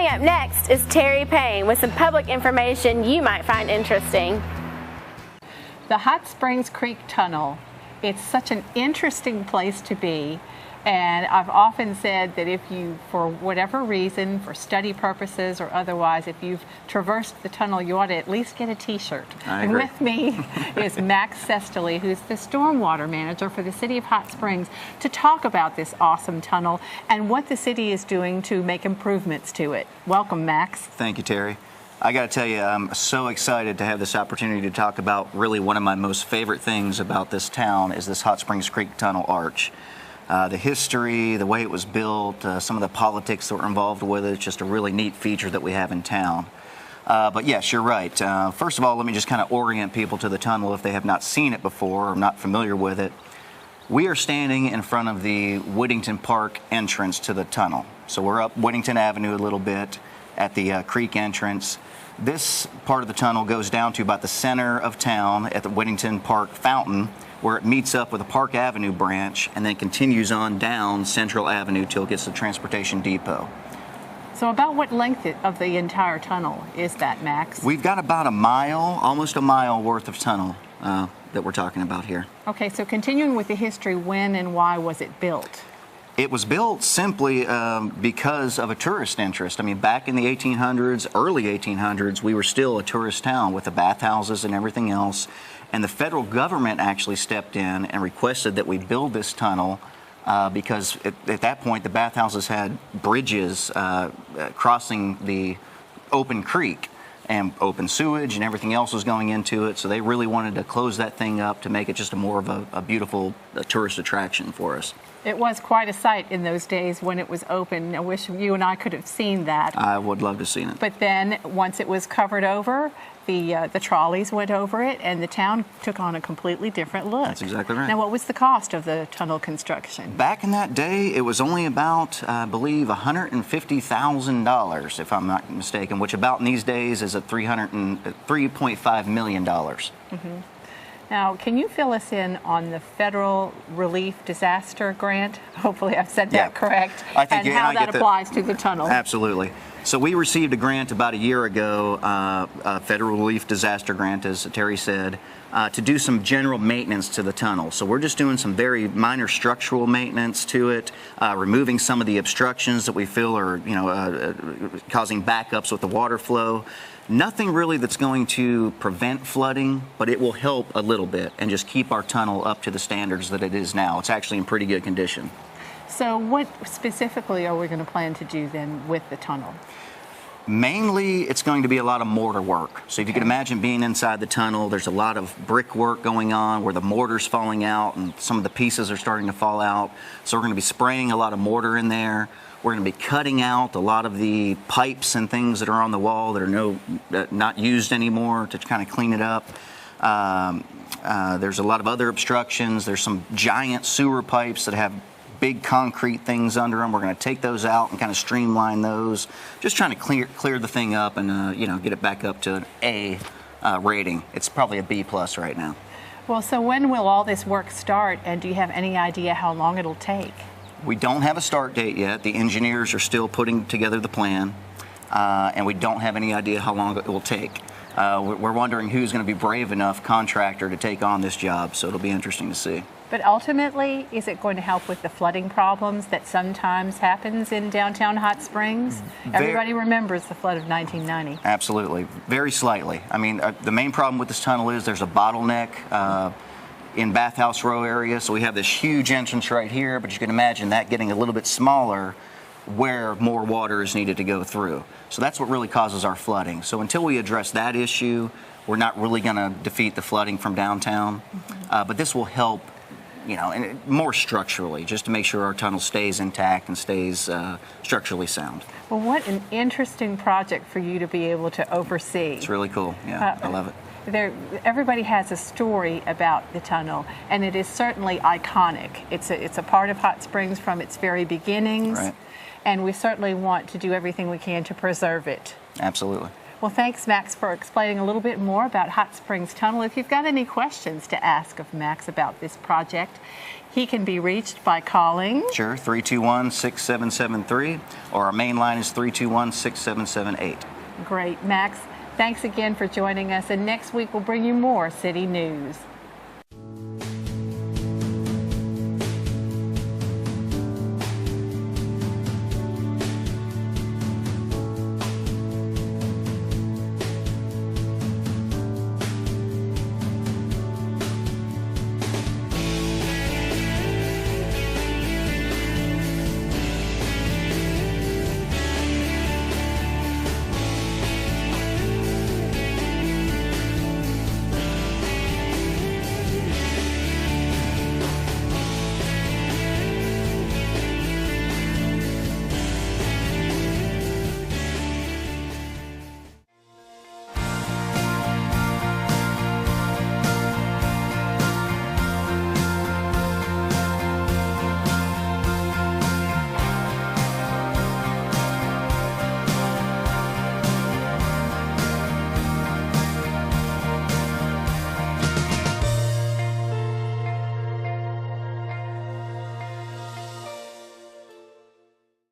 Coming up next is Terry Payne with some public information you might find interesting. The Hot Springs Creek Tunnel, it's such an interesting place to be. And I've often said that if you, for whatever reason, for study purposes or otherwise, if you've traversed the tunnel, you ought to at least get a T-shirt. And with me is Max Sesterly, who's the stormwater manager for the city of Hot Springs, to talk about this awesome tunnel and what the city is doing to make improvements to it. Welcome, Max. Thank you, Terry. I got to tell you, I'm so excited to have this opportunity to talk about really one of my most favorite things about this town is this Hot Springs Creek Tunnel arch. The history, the way it was built, some of the politics that were involved with it, it's just a really neat feature that we have in town. But yes, you're right. First of all, let me just kind of orient people to the tunnel if they have not seen it before or not familiar with it. We are standing in front of the Whittington Park entrance to the tunnel. So we're up Whittington Avenue a little bit at the creek entrance. This part of the tunnel goes down to about the center of town at the Whittington Park fountain, where it meets up with a Park Avenue branch and then continues on down Central Avenue till it gets to the Transportation Depot. So about what length of the entire tunnel is that, Max? We've got about a mile, almost a mile worth of tunnel that we're talking about here. Okay, so continuing with the history, when and why was it built? It was built simply because of a tourist interest. I mean, back in the 1800s, early 1800s, we were still a tourist town with the bathhouses and everything else. And the federal government actually stepped in and requested that we build this tunnel because at that point the bathhouses had bridges crossing the open creek, and open sewage and everything else was going into it. So they really wanted to close that thing up to make it just more of a beautiful tourist attraction for us. It was quite a sight in those days when it was open. I wish you and I could have seen that. I would love to have seen it. But then once it was covered over, the trolleys went over it and the town took on a completely different look. That's exactly right. Now, what was the cost of the tunnel construction? Back in that day, it was only about, I believe, $150,000, if I'm not mistaken, which about in these days is at $3.5 million. Mm-hmm. Now, can you fill us in on the Federal Relief Disaster Grant? Hopefully I've said that correct. I think, and how that applies to the tunnel. Absolutely. So we received a grant about a year ago, a Federal Relief Disaster Grant, as Terry said, to do some general maintenance to the tunnel. So we're just doing some very minor structural maintenance to it, removing some of the obstructions that we feel are, causing backups with the water flow. Nothing really that's going to prevent flooding, but it will help a little bit and just keep our tunnel up to the standards that it is now. It's actually in pretty good condition. So what specifically are we going to plan to do then with the tunnel? Mainly, it's going to be a lot of mortar work. So if you can imagine being inside the tunnel, there's a lot of brick work going on where the mortar's falling out and some of the pieces are starting to fall out. So we're going to be spraying a lot of mortar in there. We're going to be cutting out a lot of the pipes and things that are on the wall that are not used anymore to kind of clean it up. There's a lot of other obstructions. There's some giant sewer pipes that have big concrete things under them. We're going to take those out and kind of streamline those. Just trying to clear the thing up and get it back up to an A rating. It's probably a B+ right now. Well, so when will all this work start, and do you have any idea how long it'll take? We don't have a start date yet. The engineers are still putting together the plan, and we don't have any idea how long it will take. We're wondering who's going to be brave enough contractor to take on this job, so it'll be interesting to see. But ultimately, is it going to help with the flooding problems that sometimes happens in downtown Hot Springs? Everybody remembers the flood of 1990. Absolutely. Very slightly. I mean, the main problem with this tunnel is there's a bottleneck in Bathhouse Row area, so we have this huge entrance right here, but you can imagine that getting a little bit smaller where more water is needed to go through. So that's what really causes our flooding. So until we address that issue, we're not really going to defeat the flooding from downtown. But this will help, and more structurally, just to make sure our tunnel stays intact and stays structurally sound. Well, what an interesting project for you to be able to oversee. It's really cool. Yeah, I love it. Everybody has a story about the tunnel, and it is certainly iconic. It's a part of Hot Springs from its very beginnings, right. And we certainly want to do everything we can to preserve it. Absolutely. Well, thanks, Max, for explaining a little bit more about Hot Springs Tunnel. If you've got any questions to ask of Max about this project, he can be reached by calling. Sure, 321-6773, or our main line is 321-6778. Great, Max. Thanks again for joining us, and next week we'll bring you more city news.